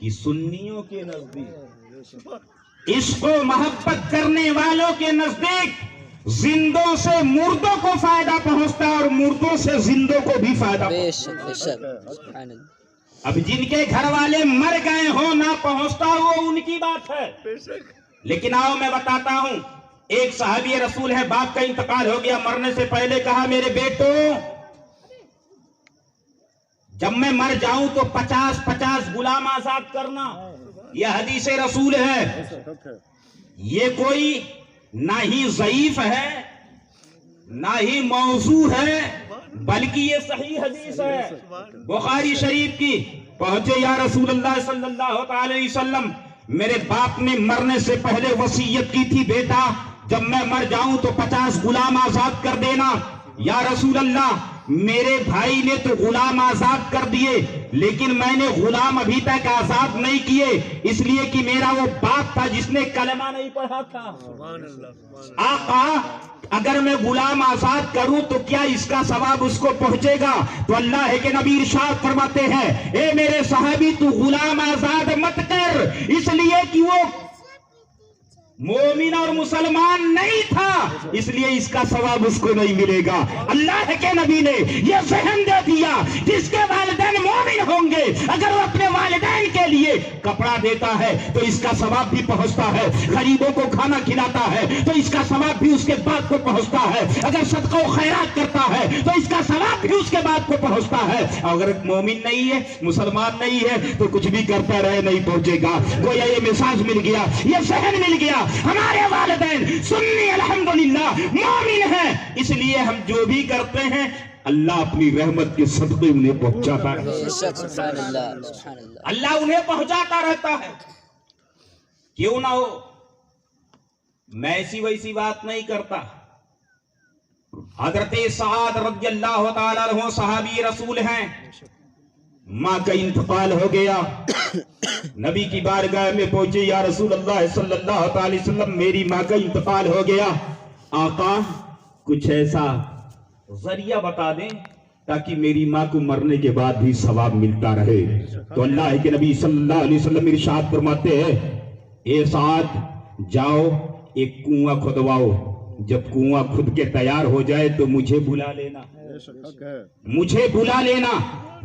کہ سنیوں کے نزدیک، عشق و محبت کرنے والوں کے نزدیک زندوں سے مردوں کو فائدہ پہنچتا ہے اور مردوں سے زندوں کو بھی فائدہ پہنچتا ہے۔ اب جن کے گھر والے مر گئے ہوں نہ پہنچتا وہ ان کی بات ہے، لیکن آؤ میں بتاتا ہوں۔ ایک صحابی رسول ہے، باپ کا انتقال ہو گیا، مرنے سے پہلے کہا میرے بیٹو جب میں مر جاؤں تو 50 غلام آزاد کرنا۔ یہ حدیث رسول ہے، یہ کوئی نہ ہی ضعیف ہے نہ ہی موضوع ہے، بلکہ یہ صحیح حدیث ہے بخاری شریف کی۔ پہنچے یا رسول اللہ صلی اللہ علیہ وسلم، میرے باپ نے مرنے سے پہلے وصیت کی تھی بیٹا جب میں مر جاؤں تو 50 غلام آزاد کر دینا۔ یا رسول اللہ میرے بھائی نے تو غلام آزاد کر دیے لیکن میں نے غلام ابھی تک آزاد نہیں کیے، اس لیے کہ میرا وہ باپ تھا جس نے کلمہ نہیں پڑھا تھا۔ آقا اگر میں غلام آزاد کروں تو کیا اس کا ثواب اس کو پہنچے گا؟ تو اللہ کے نبی ارشاد فرماتے ہیں اے میرے صحابی تو غلام آزاد مت کر، اس لیے کہ وہ مومن اور مسلمان نہیں تھا، اس لیے اس کا ثواب اس کو نہیں ملے گا۔ اللہ کے نبی نے یہ ذہن دے دیا جس کے والدین مومن ہوں گے اگر وہ اپنے والدین کے لیے کپڑا دیتا ہے تو اس کا ثواب بھی پہنچتا ہے، غریبوں کو کھانا کھلاتا ہے تو اس کا ثواب بھی اس کے بعد کو پہنچتا ہے، اگر صدقہ و خیرات کرتا ہے تو اس کا ثواب بھی اس کے بعد کو پہنچتا ہے۔ اگر مومن نہیں ہے، مسلمان نہیں ہے تو کچھ بھی کرتا رہے نہیں پہنچے گا۔ گویا یہ مساج مل گیا، یہ ذہن مل گیا۔ ہمارے والدین سنی الحمدللہ مومن ہیں، اس لیے ہم جو بھی کرتے ہیں اللہ اپنی رحمت کے صدقے انہیں پہنچاتا ہے، اللہ انہیں پہنچاتا رہتا ہے۔ کیوں نہ ہو، میں ایسی ویسی بات نہیں کرتا۔ حضرت سعد رضی اللہ تعالیٰ عنہ صحابی رسول ہیں، ماں کا انتقال ہو گیا، نبی کی بارگاہ میں پہنچے یا رسول اللہ صلی اللہ علیہ وسلم میری ماں کا انتقال ہو گیا، آقا کچھ ایسا ذریعہ بتا دیں تاکہ میری ماں کو مرنے کے بعد بھی ثواب ملتا رہے۔ تو اللہ کے نبی صلی اللہ علیہ وسلم ارشاد فرماتے ہیں اے سعد جاؤ ایک کنواں کھدواؤ، جب کنواں کھد کے تیار ہو جائے تو مجھے بلا لینا، مجھے بلا لینا۔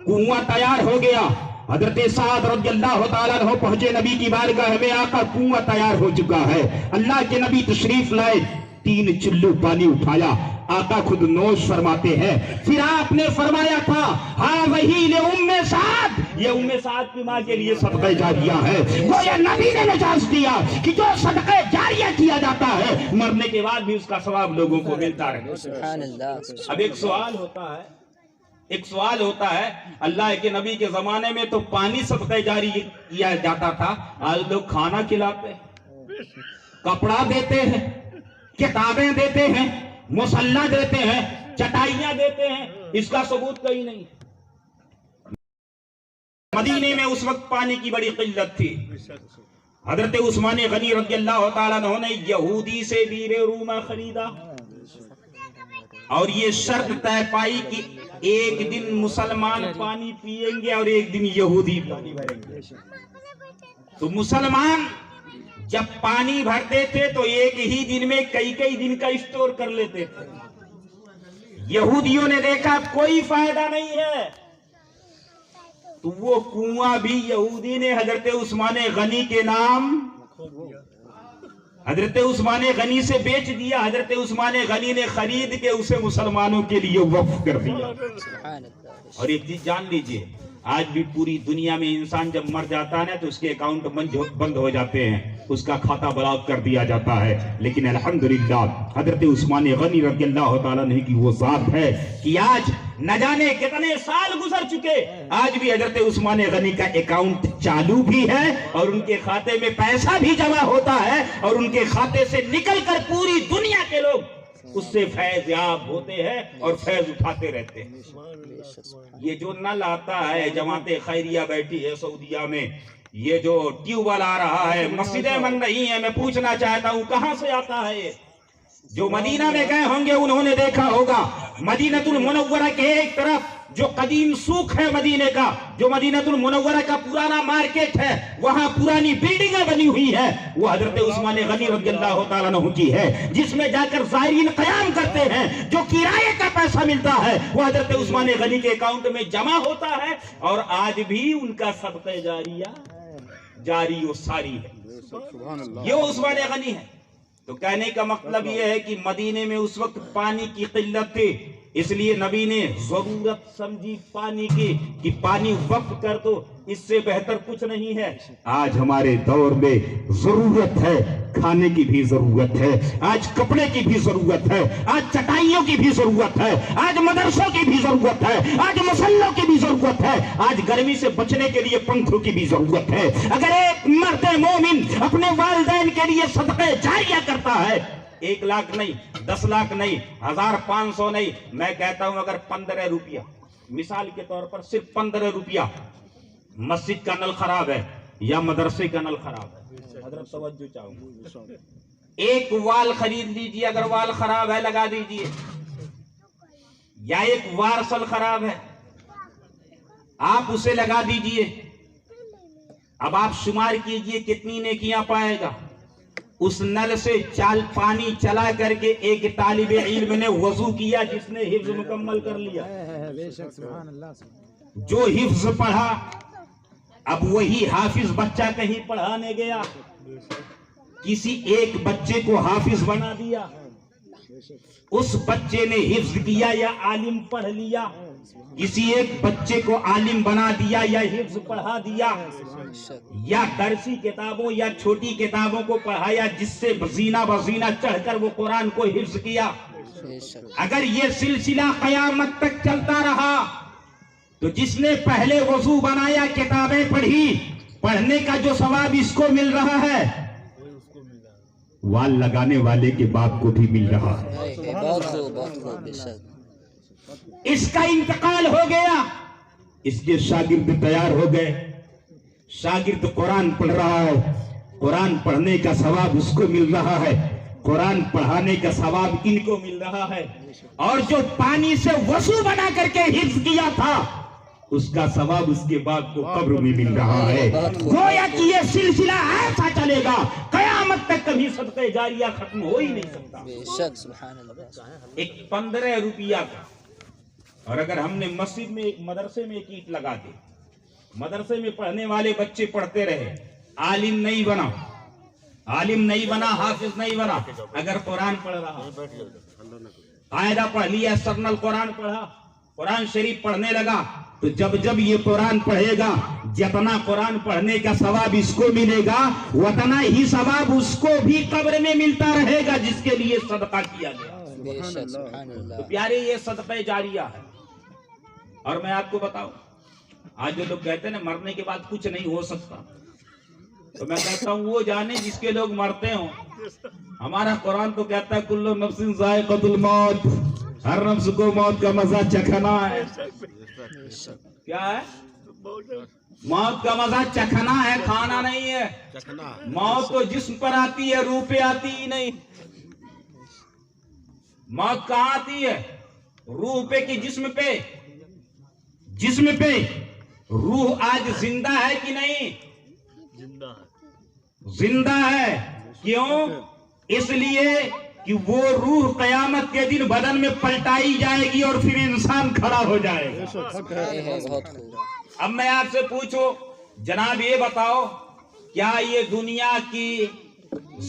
کنواں تیار ہو گیا، حضرت سعد رضی اللہ تعالیٰ عنہ پہنچے نبی کی بارگاہ میں، آقا کنواں تیار ہو چکا ہے۔ اللہ کے نبی تشریف لائے، 3 چلو پانی اٹھایا، آقا خود نوش فرماتے ہیں۔ پھر آپ نے فرمایا تھا ہاں وہی لِأُمِّ سعد، یہ ام سعد کی ماں کے لیے صدقہ جاریہ ہے۔ گویا نبی نے نجاز دیا کہ جو صدقہ جاریہ کیا جاتا ہے مرنے کے بعد بھی اس کا ثواب لوگوں کو ملتا رہے۔ سبحان اللہ۔ اب ایک سوال ہوتا ہے اللہ کے نبی کے زمانے میں تو پانی صدقہ جاری کیا جاتا تھا، آج لوگ کھانا کھلاتے ہیں، کپڑا دیتے ہیں، کتابیں دیتے ہیں، مصلی دیتے ہیں، چٹائیاں دیتے ہیں، اس کا ثبوت کہیں نہیں۔ مدینے میں اس وقت پانی کی بڑی قلت تھی، حضرت عثمان غنی رضی اللہ تعالیٰ عنہ نے یہودی سے بیر رومہ خریدا اور یہ شرط طے پائی کہ ایک دن مسلمان پانی پیئیں گے اور ایک دن یہودی پانی بھریں گے۔ تو مسلمان جب پانی بھرتے تھے تو ایک ہی دن میں کئی دن کا اسٹور کر لیتے تھے۔ یہودیوں نے دیکھا کوئی فائدہ نہیں ہے تو وہ کنواں بھی یہودی نے حضرت عثمان غنی کے نام حضرت عثمان غنی سے بیچ دیا۔ حضرت عثمان غنی نے خرید کے اسے مسلمانوں کے لیے وقف کر دیا۔ اور ایک چیز جان لیجئے، آج بھی پوری دنیا میں انسان جب مر جاتا ہے نا تو اس کے اکاؤنٹ بند ہو جاتے ہیں، اس کا کھاتہ بلاک کر دیا جاتا ہے، لیکن الحمدللہ حضرت عثمان غنی رضی اللہ تعالیٰ عنہ کی وہ ذات ہے کہ آج نہ جانے کتنے سال گزر چکے، آج بھی حضرت عثمان غنی کا اکاؤنٹ چالو بھی ہے اور ان کے کھاتے میں پیسہ بھی جمع ہوتا ہے اور ان کے کھاتے سے نکل کر پوری دنیا کے لوگ اس سے فیض یاب ہوتے ہیں اور فیض اٹھاتے رہتے ہیں۔ یہ جو نل آتا ہے، جماعت خیریہ بیٹھی ہے سعودیہ میں، یہ جو ٹیوبل آ رہا ہے، مسجدیں بن رہی ہیں، میں پوچھنا چاہتا ہوں کہاں سے آتا ہے یہ؟ جو مدینہ میں گئے ہوں گے انہوں نے دیکھا ہوگا، مدینہ المنورہ کے ایک طرف جو قدیم سوق ہے مدینے کا، جو مدینہ المنورہ کا پرانا مارکیٹ ہے، وہاں پرانی بلڈنگیں بنی ہوئی ہے، وہ حضرت عثمان غنی رضی اللہ تعالیٰ عنہ کی ہے، جس میں جا کر زائرین قیام کرتے ہیں، جو کرائے کا پیسہ ملتا ہے وہ حضرت عثمان غنی کے اکاؤنٹ میں جمع ہوتا ہے، اور آج بھی ان کا صدقہ جاریہ جاری و ساری ہے۔ یہ وہ عثمان غنی ہے۔ تو کہنے کا مطلب یہ ہے کہ مدینے میں اس وقت پانی کی قلت تھی، اس لیے نبی نے ضرورت سمجھی پانی کی کہ پانی وقف کر دو، اس سے بہتر کچھ نہیں ہے۔ آج ہمارے دور میں ضرورت ہے، کھانے کی بھی ضرورت ہے، آج کپڑے کی بھی ضرورت ہے، آج چٹائیوں کی بھی ضرورت ہے، آج مدرسوں کی بھی ضرورت ہے، آج مسلوں کی بھی ضرورت ہے، آج گرمی سے بچنے کے لیے پنکھوں کی بھی ضرورت ہے۔ اگر ایک مرد مومن اپنے والدین کے لیے صدقہ جاریہ کرتا ہے، 1 لاکھ نہیں، 10 لاکھ نہیں، 1500 نہیں، میں کہتا ہوں اگر 15 روپیہ، مثال کے طور پر صرف 15 روپیہ، مسجد کا نل خراب ہے یا مدرسے کا نل خراب ہے، حضرت توجہ چاہوں گا، ایک وال خرید لیجئے، اگر وال خراب ہے لگا دیجئے، یا ایک وارسل خراب ہے آپ اسے لگا دیجئے، اب آپ شمار کیجئے کتنی نیکیاں پائے گا۔ اس نل سے پانی چلا کر کے ایک طالب علم نے وضو کیا جس نے حفظ مکمل کر لیا، جو حفظ پڑھا، اب وہی حافظ بچہ کہیں پڑھانے گیا، کسی ایک بچے کو حافظ بنا دیا، اس بچے نے حفظ کیا یا عالم پڑھ لیا، کسی ایک بچے کو عالم بنا دیا یا حفظ پڑھا دیا، یا درسی کتابوں یا چھوٹی کتابوں کو پڑھایا جس سے بزینہ بزینہ چڑھ کر وہ قرآن کو حفظ کیا۔ اگر یہ سلسلہ قیامت تک چلتا رہا تو جس نے پہلے وضو بنایا، کتابیں پڑھی، پڑھنے کا جو ثواب اس کو مل رہا ہے، وال لگانے والے کے باپ کو بھی مل رہا ہے۔ اس کا انتقال ہو گیا، اس کے شاگرد تیار ہو گئے، شاگرد قرآن پڑھ رہا ہے، قرآن پڑھنے کا ثواب اس کو مل رہا ہے، قرآن پڑھانے کا ثواب ان کو مل رہا ہے، اور جو پانی سے وضو بنا کر کے حفظ کیا تھا اس کا ثواب اس کے باپ کو قبر میں مل رہا ہے۔ گویا کہ یہ سلسلہ ایسا چلے گا قیامت تک، کبھی صدقہ جاریہ ختم ہو ہی نہیں سکتا۔ ایک 15 روپیہ کا، اور اگر ہم نے مسجد میں ایک مدرسے میں ایک اینٹ لگا دی، مدرسے میں پڑھنے والے بچے پڑھتے رہے، عالم نہیں بنا، عالم نہیں بنا، حافظ نہیں بنا، اگر قرآن پڑھ رہا، قاعدہ پڑھ لیا، سرنل قرآن پڑھا، قرآن شریف پڑھنے لگا، تو جب جب یہ قرآن پڑھے گا، جتنا قرآن پڑھنے کا ثواب اس کو ملے گا، اتنا ہی ثواب اس کو بھی قبر میں ملتا رہے گا جس کے لیے صدقہ کیا گیا۔ تو پیارے، یہ صدقہ جاریہ ہے۔ اور میں آپ کو بتاؤں، آج جو لوگ کہتے ہیں نا مرنے کے بعد کچھ نہیں ہو سکتا، تو میں کہتا ہوں وہ جانے جس کے لوگ مرتے ہوں۔ ہمارا قرآن تو کہتا ہے کل نفس ذائقۃ الموت، ہر نفس کو موت کا مزہ چکھنا ہے۔ کیا ہے؟ موت کا مزہ چکھنا ہے، کھانا نہیں ہے۔ موت تو جسم پر آتی ہے، روح پہ آتی ہی نہیں۔ موت کہاں آتی ہے؟ روح پہ کہ جسم پہ؟ جسم پہ۔ روح آج زندہ ہے کہ نہیں؟ زندہ ہے۔ کیوں؟ اس لیے کہ وہ روح قیامت کے دن بدن میں پلٹائی جائے گی اور پھر انسان کھڑا ہو جائے گا۔ اب میں آپ سے پوچھو جناب، یہ بتاؤ کیا یہ دنیا کی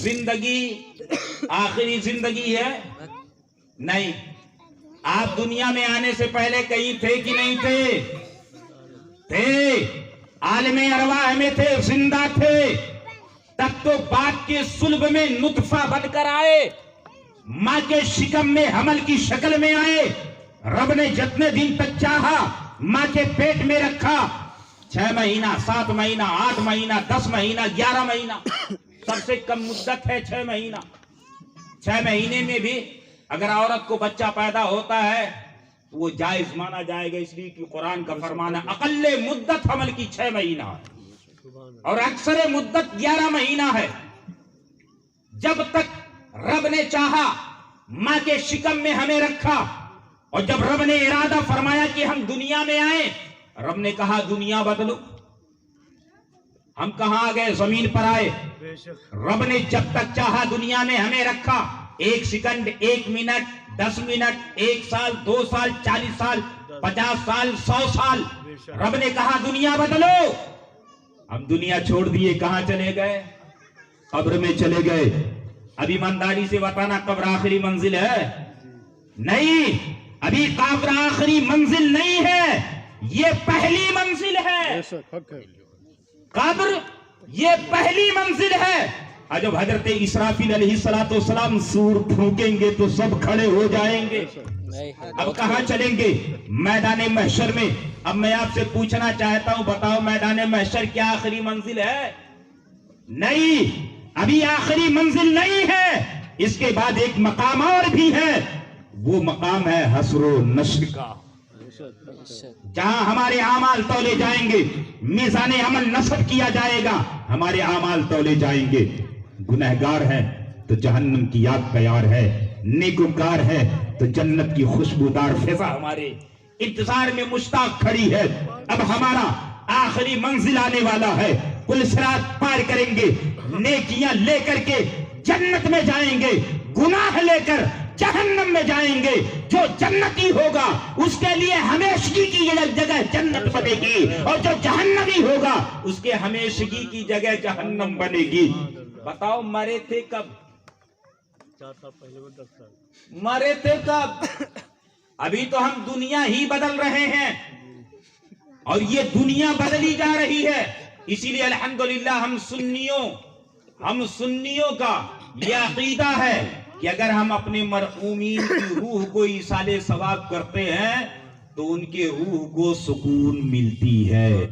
زندگی آخری زندگی ہے؟ نہیں۔ آپ دنیا میں آنے سے پہلے کہیں تھے کہ نہیں تھے؟ تھے، عالم ارواح میں تھے، زندہ تھے۔ تب تو باپ کے صلب میں نطفہ بن کر آئے، ماں کے شکم میں حمل کی شکل میں آئے، رب نے جتنے دن تک چاہا ماں کے پیٹ میں رکھا، 6 مہینہ، 7 مہینہ، 8 مہینہ، 10 مہینہ، 11 مہینہ، سب سے کم مدت ہے 6 مہینہ۔ 6 مہینے میں بھی اگر عورت کو بچہ پیدا ہوتا ہے وہ جائز مانا جائے گا، اس لیے کہ قرآن کا فرمان ہے اقل مدت حمل کی 6 مہینہ ہے، اور اکثر مدت 11 مہینہ ہے۔ جب تک رب نے چاہا ماں کے شکم میں ہمیں رکھا، اور جب رب نے ارادہ فرمایا کہ ہم دنیا میں آئے، رب نے کہا دنیا بدلو. ہم کہاں آ گئے؟ زمین پر آئے. رب نے جب تک چاہا دنیا میں ہمیں رکھا. 1 سیکنڈ، 1 منٹ، 10 منٹ، 1 سال، 2 سال، 40 سال، 50 سال، 100 سال. رب نے کہا دنیا بدلو. ہم دنیا چھوڑ دیے، کہاں چلے گئے؟ قبر میں چلے گئے. ابھی ایمانداری سے بتانا قبر آخری منزل ہے؟ نہیں، ابھی قبر آخری منزل نہیں ہے، یہ پہلی منزل ہے. قبر یہ پہلی منزل ہے. جب حضرت اسرافیل علیہ السلام سور پھونکیں گے تو سب کھڑے ہو جائیں گے. اب کہاں چلیں گے؟ میدان محشر میں. اب میں آپ سے پوچھنا چاہتا ہوں، بتاؤ میدان محشر کیا آخری منزل ہے؟ نہیں، ابھی آخری منزل نہیں ہے. اس کے بعد ایک مقام اور بھی ہے، وہ مقام ہے حشر و نشر کا، جہاں ہمارے اعمال تولے جائیں گے. میزان عمل نصب کیا جائے گا، ہمارے اعمال تولے جائیں گے. گنہگار ہے تو جہنم کی آگ تیار ہے، نیکوکار ہے تو جنت کی خوشبودار فضا ہمارے انتظار میں مشتاق کھڑی ہے. اب ہمارا آخری منزل آنے والا ہے. پل صراط پار کریں گے، نیکیاں لے کر کے جنت میں جائیں گے، گناہ لے کر جہنم میں جائیں گے. جو جنتی ہوگا اس کے لیے ہمیشگی کی جگہ جنت بنے گی، اور جو جہنمی ہوگا اس کے ہمیشگی کی جگہ جہنم بنے گی. بتاؤ مرے تھے کب؟ 4 سال پہلے، 10 سال مرے تھے کب؟ ابھی تو ہم دنیا ہی بدل رہے ہیں، اور یہ دنیا بدلی جا رہی ہے. اسی لیے الحمدللہ ہم سنیوں کا یہ عقیدہ ہے کہ اگر ہم اپنے مرحومین کی روح کو ایصال ثواب کرتے ہیں تو ان کے روح کو سکون ملتی ہے.